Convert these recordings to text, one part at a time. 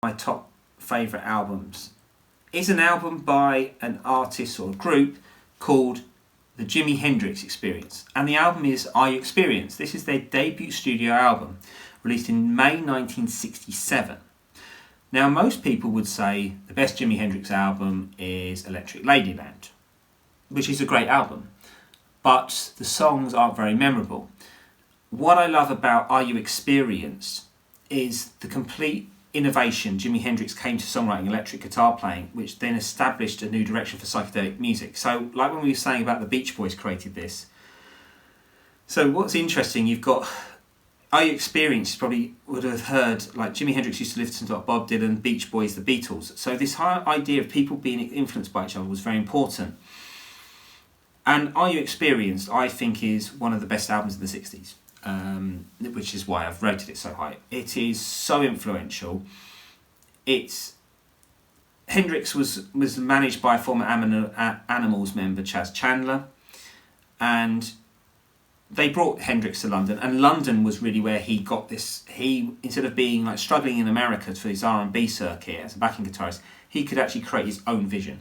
my top favourite albums is an album by an artist or a group called the Jimihendrix Experience, and the album is Are You Experienced? This is their debut studio album, released in May 1967. Now, most people would say the best Jimi Hendrix album is Electric Ladyland, which is a great album, but the songs aren't very memorable. What I love about Are You Experienced is the complete innovation Jimi Hendrix came to songwriting, electric guitar playing, which then established a new direction for psychedelic music. So, like when we were saying about the Beach Boys created this. So what's interesting, you've got Are You Experienced? You probably would have heard, like Jimi Hendrix used to listen to Bob Dylan, Beach Boys, the Beatles. So this whole idea of people being influenced by each other was very important. And Are You Experienced, I think, is one of the best albums in the 60s. Which is why I've rated it so high. It is so influential. Hendrix was managed by a former Animals member, Chas Chandler, and they brought Hendrix to London, and London was really where he got this. He, instead of being like struggling in America for his R&B circuit as a backing guitarist, he could actually create his own vision.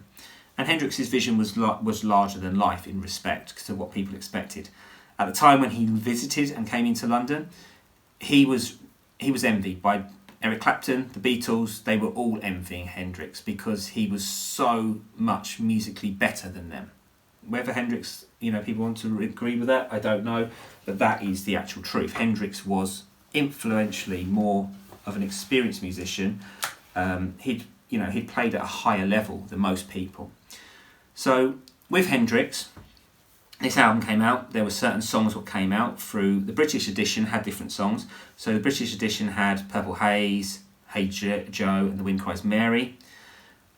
And Hendrix's vision was larger than life in respect to what people expected. At the time when he visited and came into London, he was envied by Eric Clapton, the Beatles. They were all envying Hendrix because he was so much musically better than them. Whether Hendrix, people want to agree with that, I don't know, but that is the actual truth. Hendrix was influentially more of an experienced musician. He'd played at a higher level than most people. So with Hendrix, this album came out. There were certain songs that came out through the British edition, had different songs. So the British edition had Purple Haze, Hey Joe, and The Wind Cries Mary.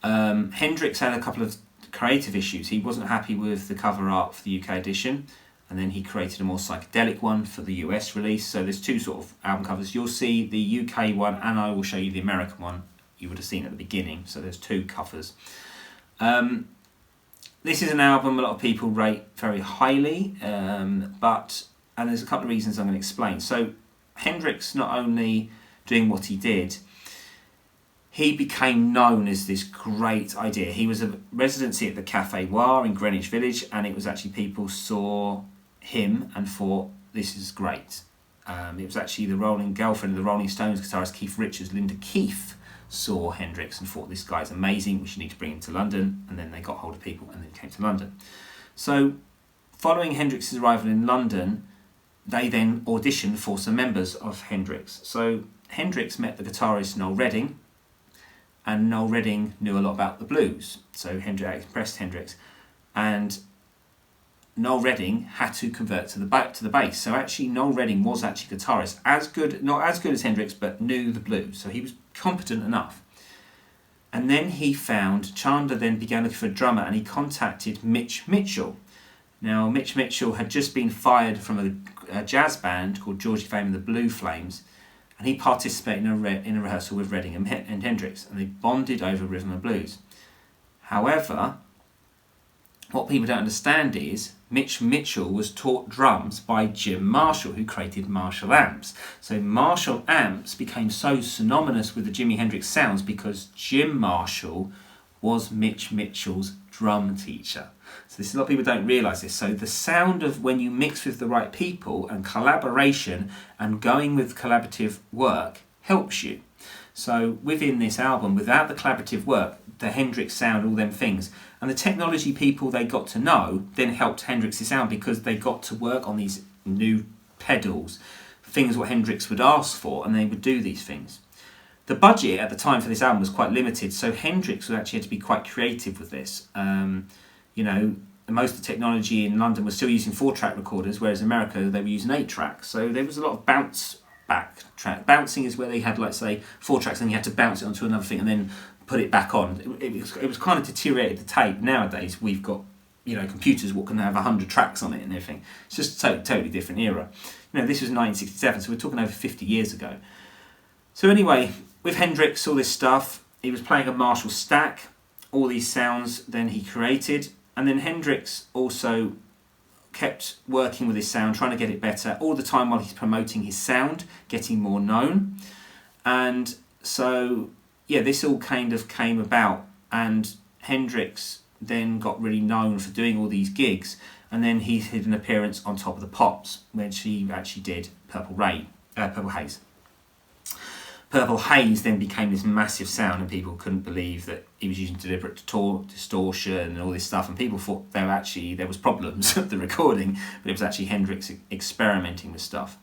Hendrix had a couple of creative issues. He wasn't happy with the cover art for the UK edition, and then he created a more psychedelic one for the US release. So there's two sort of album covers. You'll see the UK one, and I will show you the American one you would have seen at the beginning. So there's two covers. This is an album a lot of people rate very highly, and there's a couple of reasons I'm going to explain. So Hendrix, not only doing what he did, he became known as this great idea. He was a residency at the Café Noir in Greenwich Village, and it was actually people saw him and thought, this is great. It was actually the girlfriend of the Rolling Stones guitarist Keith Richards, Linda Keith, saw Hendrix and thought, this guy's amazing, we should need to bring him to London, and then they got hold of people and then came to London. So following Hendrix's arrival in London, they then auditioned for some members of Hendrix. So Hendrix met the guitarist Noel Redding, and Noel Redding knew a lot about the blues, so Hendrix impressed Hendrix, and Noel Redding had to convert to the bass. So actually Noel Redding was actually a guitarist, not as good as Hendrix, but knew the blues, so he was competent enough. And then Chandler then began looking for a drummer, and he contacted Mitch Mitchell. Now Mitch Mitchell had just been fired from a jazz band called Georgie Fame and the Blue Flames, and he participated in a rehearsal with Redding and Hendrix, and they bonded over rhythm and blues. However, what people don't understand is Mitch Mitchell was taught drums by Jim Marshall, who created Marshall amps. So Marshall amps became so synonymous with the Jimi Hendrix sounds because Jim Marshall was Mitch Mitchell's drum teacher. So a lot of people don't realise this. So the sound of when you mix with the right people and collaboration and going with collaborative work helps you. So within this album, without the collaborative work, the Hendrix sound, all them things, and the technology people they got to know then helped Hendrix's sound because they got to work on these new pedals, things what Hendrix would ask for, and they would do these things. The budget at the time for this album was quite limited, so Hendrix would actually have to be quite creative with this. Most of the technology in London was still using 4-track recorders, whereas in America they were using 8-track. So there was a lot of bounce back track. Bouncing is where they had, like, say, 4 tracks, and you had to bounce it onto another thing and then put it back on. It was kind of deteriorated the tape. Nowadays we've got computers what can have 100 tracks on it and everything. It's just a totally different era. This was 1967, so we're talking over 50 years ago. So anyway, with Hendrix, all this stuff, he was playing a Marshall stack, all these sounds then he created, and then Hendrix also kept working with his sound, trying to get it better all the time while he's promoting his sound, getting more known. And so yeah, this all kind of came about, and Hendrix then got really known for doing all these gigs, and then he did an appearance on Top of the Pops, which he actually did Purple Haze. Purple Haze then became this massive sound, and people couldn't believe that he was using deliberate distortion and all this stuff, and people thought there was problems with the recording, but it was actually Hendrix experimenting with stuff.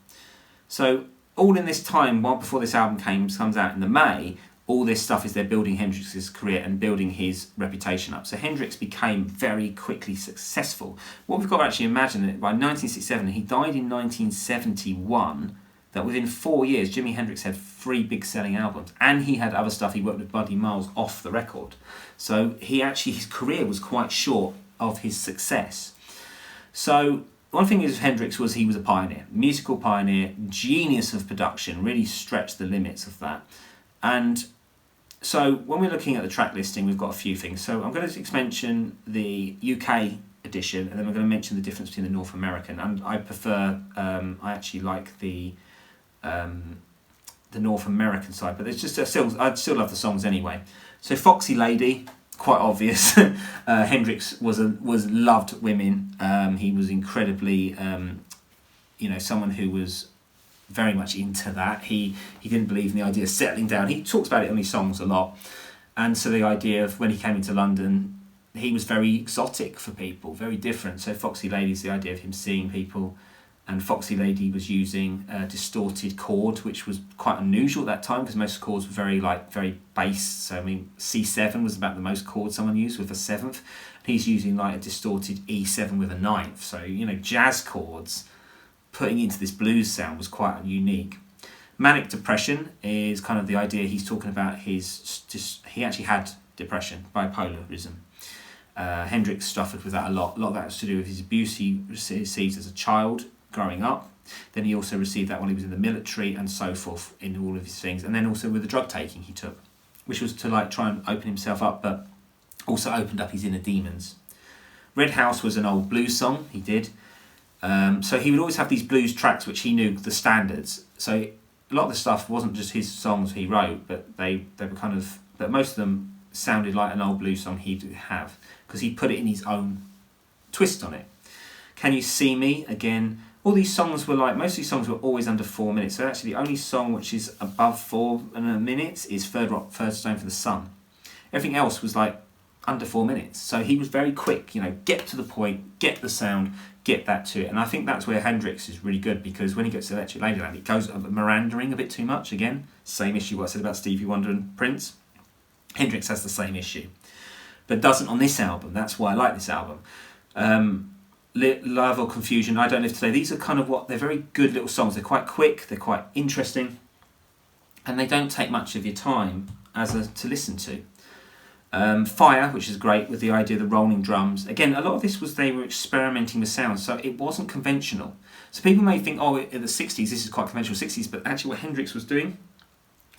So all in this time, while before this album comes out in the May, all this stuff is they're building Hendrix's career and building his reputation up. So Hendrix became very quickly successful. What we've got to actually imagine that by 1967, he died in 1971, that within 4 years, Jimi Hendrix had 3 big selling albums, and he had other stuff. He worked with Buddy Miles off the record. So his career was quite short of his success. So one thing is Hendrix was he was a pioneer, musical pioneer, genius of production, really stretched the limits of that. And so when we're looking at the track listing, we've got a few things. So I'm going to mention the UK edition, and then we're going to mention the difference between the North American. And I prefer, I actually like the North American side, but it's just I'd still love the songs anyway. So Foxylady, quite obvious. Hendrix was loved women. He was incredibly, someone who was very much into that. He didn't believe in the idea of settling down. He talks about it in his songs a lot, and so the idea of when he came into London, he was very exotic for people, very different. So Foxylady is the idea of him seeing people. And Foxylady was using a distorted chord, which was quite unusual at that time because most chords were very bass. So I mean, C7 was about the most chord someone used with a seventh. And he's using like a distorted E7 with a ninth. So jazz chords putting into this blues sound was quite unique. Manic depression is kind of the idea he's talking about. He actually had depression, bipolarism. Hendrix suffered with that a lot. A lot of that was to do with his abuse he received as a child growing up. Then he also received that when he was in the military and so forth in all of his things. And then also with the drug taking he took, which was to try and open himself up, but also opened up his inner demons. Red House was an old blues song he did. So he would always have these blues tracks which he knew the standards. So a lot of the stuff wasn't just his songs he wrote, but they were but most of them sounded like an old blues song he'd have, because he put it in his own twist on it. Can You See Me? Again, all these songs were most of these songs were always under 4 minutes. So actually the only song which is above 4 minutes is Third Stone for the Sun. Everything else was under 4 minutes. So he was very quick, get to the point, get the sound, get that to it. And I think that's where Hendrix is really good, because when he gets to Electric Ladyland, it goes Mirandering a bit too much. Again, same issue what I said about Stevie Wonder and Prince. Hendrix has the same issue, but doesn't on this album. That's why I like this album. Love or Confusion, I Don't Live Today. These are they're very good little songs. They're quite quick, they're quite interesting, and they don't take much of your time to listen to. Fire, which is great, with the idea of the rolling drums. Again, a lot of this was they were experimenting with sounds, so it wasn't conventional. So people may think, in the 60s, this is quite conventional 60s, but actually what Hendrix was doing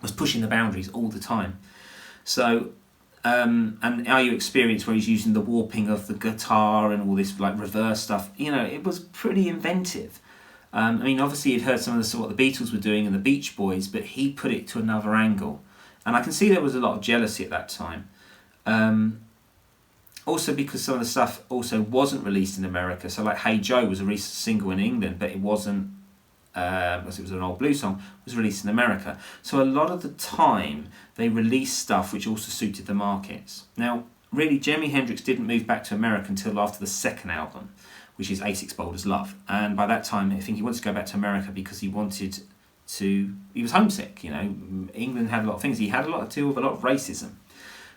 was pushing the boundaries all the time. So, and Are You Experienced, where he's using the warping of the guitar and all this reverse stuff, it was pretty inventive. Obviously he'd heard some of what the Beatles were doing and the Beach Boys, but he put it to another angle. And I can see there was a lot of jealousy at that time. Also because some of the stuff also wasn't released in America. So Hey Joe was a recent single in England, but it wasn't, because it was an old blues song, was released in America. So a lot of the time they released stuff which also suited the markets. Now, really, Jimi Hendrix didn't move back to America until after the second album, which is A6 Boulder's Love. And by that time, I think he wanted to go back to America because he was homesick. England had a lot of things. He had a lot to deal with a lot of racism.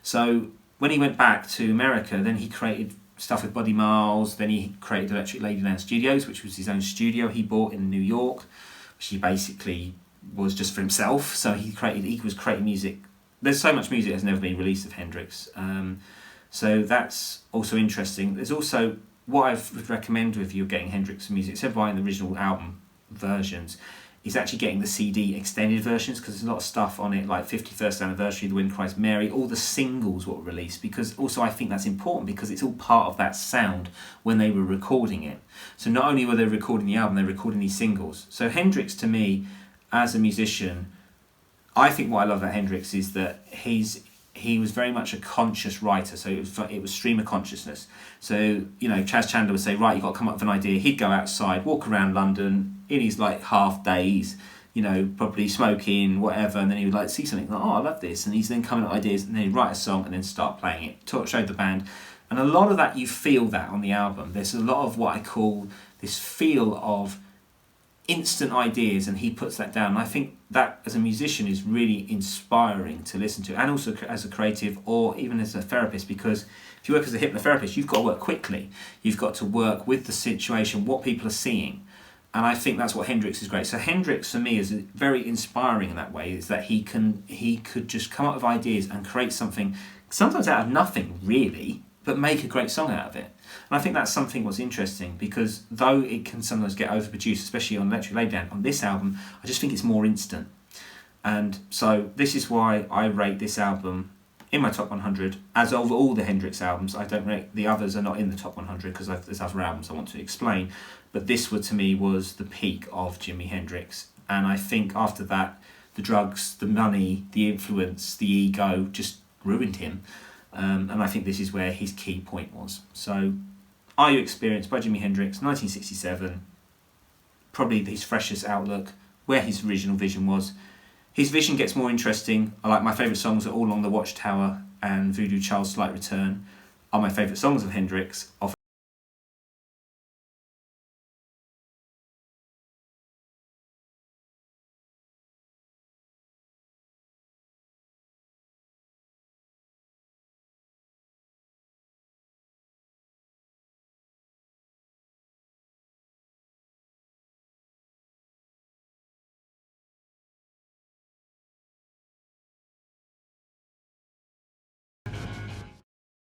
So when he went back to America, then he created stuff with Buddy Miles. Then he created Electric Ladyland Studios, which was his own studio he bought in New York, which he basically was just for himself. So he was creating music. There's so much music that's never been released of Hendrix. So that's also interesting. There's also what I would recommend if you're getting Hendrix music, instead of buying the original album versions, is actually getting the CD extended versions, because there's a lot of stuff on it, like 51st Anniversary, The Wind Cries Mary, all the singles were released, because also I think that's important because it's all part of that sound when they were recording it. So not only were they recording the album, they're recording these singles. So Hendrix, to me, as a musician, I think what I love about Hendrix is that he was very much a conscious writer, so it was stream of consciousness. So, you know, Chaz Chandler would say, right, you've got to come up with an idea. He'd go outside, walk around London in his like half days, you know, probably smoking, whatever, and then he would like see something like, oh, I love this, and he's then coming up with ideas, and then he'd write a song and then start playing it, show the band. And a lot of that, you feel that on the album. There's a lot of what I call this feel of instant ideas, and he puts that down. And I think that as a musician is really inspiring to listen to, and also as a creative or even as a therapist, because if you work as a hypnotherapist, you've got to work quickly. You've got to work with the situation, what people are seeing. And I think that's what Hendrix is great. So Hendrix for me is very inspiring in that way, is that he could just come up with ideas and create something, sometimes out of nothing really, but make a great song out of it. And I think that's something what's interesting, because though it can sometimes get overproduced, especially on Electric Ladyland, on this album, I just think it's more instant. And so this is why I rate this album in my top 100. As of all the Hendrix albums, I don't rate the others are not in the top 100 because there's other albums I want to explain. But this one to me was the peak of Jimi Hendrix. And I think after that, the drugs, the money, the influence, the ego just ruined him. And I think this is where his key point was. So, Are You Experienced by Jimi Hendrix, 1967. Probably his freshest outlook, where his original vision was. His vision gets more interesting. I like my favourite songs are All Along the Watchtower and Voodoo Child's Slight Return are my favourite songs of Hendrix, of